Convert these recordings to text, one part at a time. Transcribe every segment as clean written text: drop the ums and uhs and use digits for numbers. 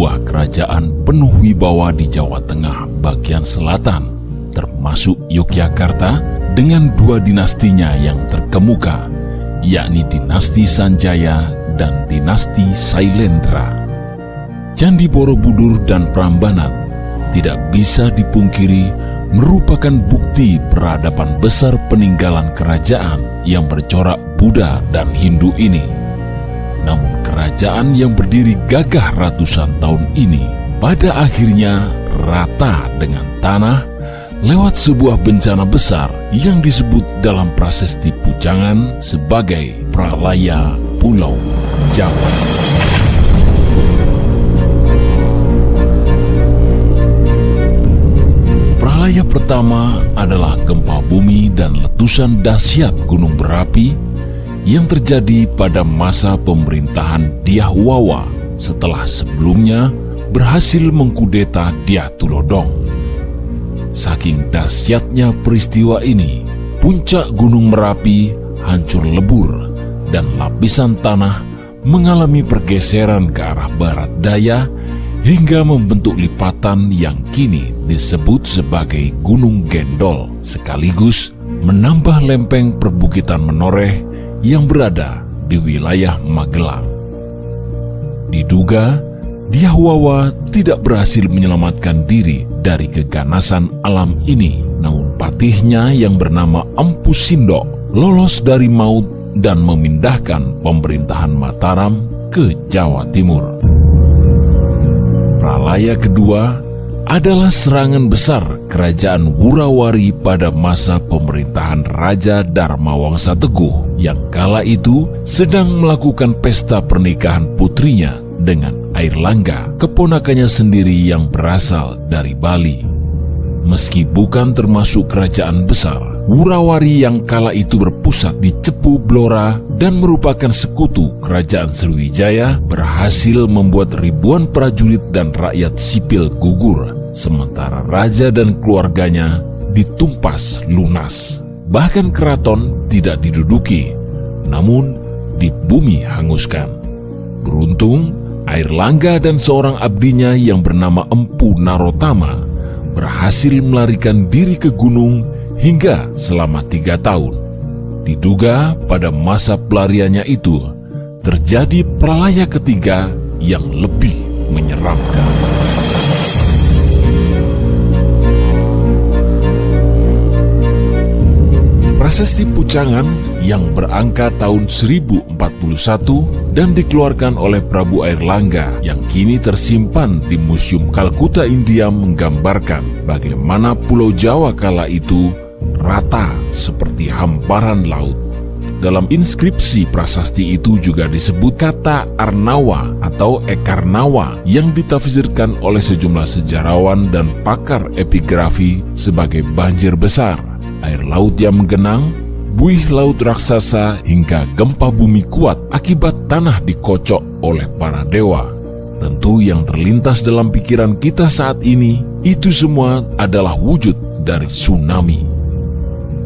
sebuah kerajaan penuh wibawa di Jawa Tengah bagian selatan, termasuk Yogyakarta dengan dua dinastinya yang terkemuka, yakni dinasti Sanjaya dan dinasti Sailendra. Candi Borobudur dan Prambanan tidak bisa dipungkiri merupakan bukti peradaban besar peninggalan kerajaan yang bercorak Buddha dan Hindu ini. Namun kerajaan yang berdiri gagah ratusan tahun ini pada akhirnya rata dengan tanah lewat sebuah bencana besar yang disebut dalam prasasti Pujangan sebagai Pralaya Pulau Jawa. Pralaya pertama adalah gempa bumi dan letusan dahsyat gunung berapi yang terjadi pada masa pemerintahan Dyah Wawa setelah sebelumnya berhasil mengkudeta Dyah Tulodong. Saking dahsyatnya peristiwa ini, puncak Gunung Merapi hancur lebur dan lapisan tanah mengalami pergeseran ke arah barat daya hingga membentuk lipatan yang kini disebut sebagai Gunung Gendol, sekaligus menambah lempeng perbukitan menoreh yang berada di wilayah Magelang. Diduga, Dyah Wawa tidak berhasil menyelamatkan diri dari keganasan alam ini, namun patihnya yang bernama Empu Sindok lolos dari maut dan memindahkan pemerintahan Mataram ke Jawa Timur. Pralaya kedua adalah serangan besar kerajaan Wurawari pada masa pemerintahan Raja Dharmawangsa Teguh yang kala itu sedang melakukan pesta pernikahan putrinya dengan Airlangga, keponakannya sendiri yang berasal dari Bali. Meski bukan termasuk kerajaan besar, Wurawari yang kala itu berpusat di Cepu Blora dan merupakan sekutu kerajaan Sriwijaya berhasil membuat ribuan prajurit dan rakyat sipil gugur, sementara raja dan keluarganya ditumpas lunas. Bahkan keraton tidak diduduki, namun di bumi hanguskan. Beruntung, Airlangga dan seorang abdinya yang bernama Empu Narotama berhasil melarikan diri ke gunung hingga selama 3 tahun. Diduga pada masa pelariannya itu terjadi pralaya ketiga yang lebih menyeramkan. Prasasti Pujangan yang berangka tahun 1041 dan dikeluarkan oleh Prabu Airlangga yang kini tersimpan di Museum Kalkuta India menggambarkan bagaimana Pulau Jawa kala itu rata seperti hamparan laut. Dalam inskripsi prasasti itu juga disebut kata Arnawa atau Ekarnawa yang ditafsirkan oleh sejumlah sejarawan dan pakar epigrafi sebagai banjir besar, air laut yang menggenang, buih laut raksasa hingga gempa bumi kuat akibat tanah dikocok oleh para dewa. Tentu yang terlintas dalam pikiran kita saat ini, itu semua adalah wujud dari tsunami.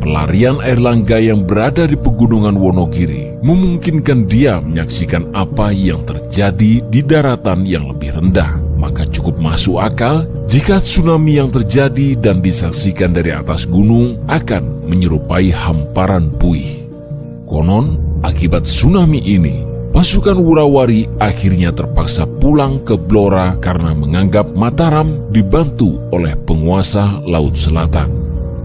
Pelarian Airlangga yang berada di pegunungan Wonogiri memungkinkan dia menyaksikan apa yang terjadi di daratan yang lebih rendah. Maka cukup masuk akal jika tsunami yang terjadi dan disaksikan dari atas gunung akan menyerupai hamparan buih. Konon, akibat tsunami ini, pasukan Wurawari akhirnya terpaksa pulang ke Blora karena menganggap Mataram dibantu oleh penguasa Laut Selatan.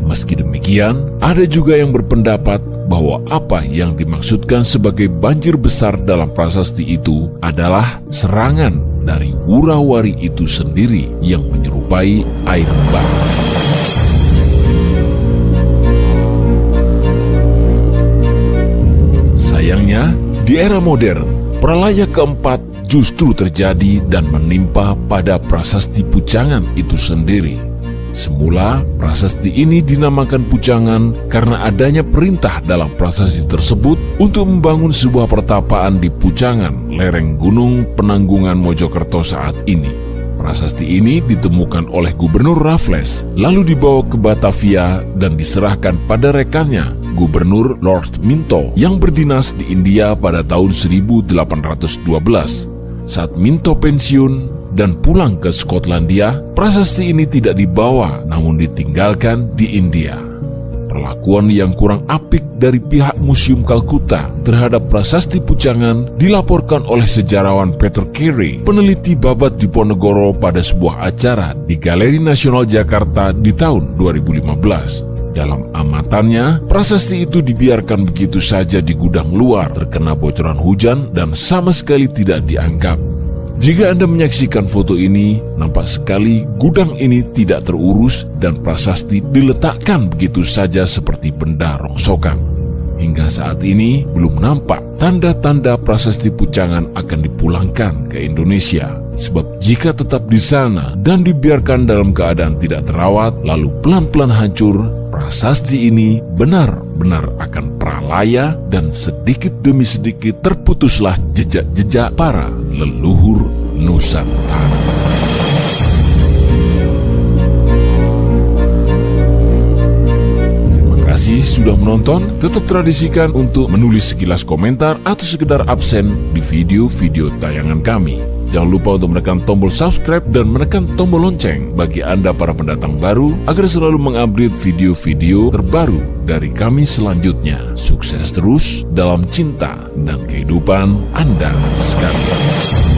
Meski demikian, ada juga yang berpendapat bahwa apa yang dimaksudkan sebagai banjir besar dalam prasasti itu adalah serangan dari Wurawari itu sendiri yang menyerupai air bah. Sayangnya, di era modern, pralaya keempat justru terjadi dan menimpa pada prasasti Pujangan itu sendiri. Semula, prasasti ini dinamakan Pujangan karena adanya perintah dalam prasasti tersebut untuk membangun sebuah pertapaan di Pujangan, lereng Gunung Penanggungan Mojokerto saat ini. Prasasti ini ditemukan oleh Gubernur Raffles, lalu dibawa ke Batavia dan diserahkan pada rekannya, Gubernur Lord Minto, yang berdinas di India pada tahun 1812. saat Minto pensiun dan pulang ke Skotlandia, prasasti ini tidak dibawa namun ditinggalkan di India. Perlakuan yang kurang apik dari pihak Museum Kalkuta terhadap prasasti Pujangan dilaporkan oleh sejarawan Peter Carey, peneliti babat Diponegoro, pada sebuah acara di Galeri Nasional Jakarta di tahun 2015. Dalam amatannya, prasasti itu dibiarkan begitu saja di gudang luar, terkena bocoran hujan dan sama sekali tidak dianggap. Jika Anda menyaksikan foto ini, nampak sekali gudang ini tidak terurus dan prasasti diletakkan begitu saja seperti benda rongsokan. Hingga saat ini belum nampak tanda-tanda prasasti Pujangan akan dipulangkan ke Indonesia. Sebab jika tetap di sana dan dibiarkan dalam keadaan tidak terawat lalu pelan-pelan hancur, prasasti ini benar-benar akan pralaya dan sedikit demi sedikit terputuslah jejak-jejak para leluhur Nusantara. Terima kasih sudah menonton. Tetap tradisikan untuk menulis sekilas komentar atau sekedar absen di video-video tayangan kami. Jangan lupa untuk menekan tombol subscribe dan menekan tombol lonceng bagi Anda para pendatang baru agar selalu mengupdate video-video terbaru dari kami selanjutnya. Sukses terus dalam cinta dan kehidupan Anda sekalian.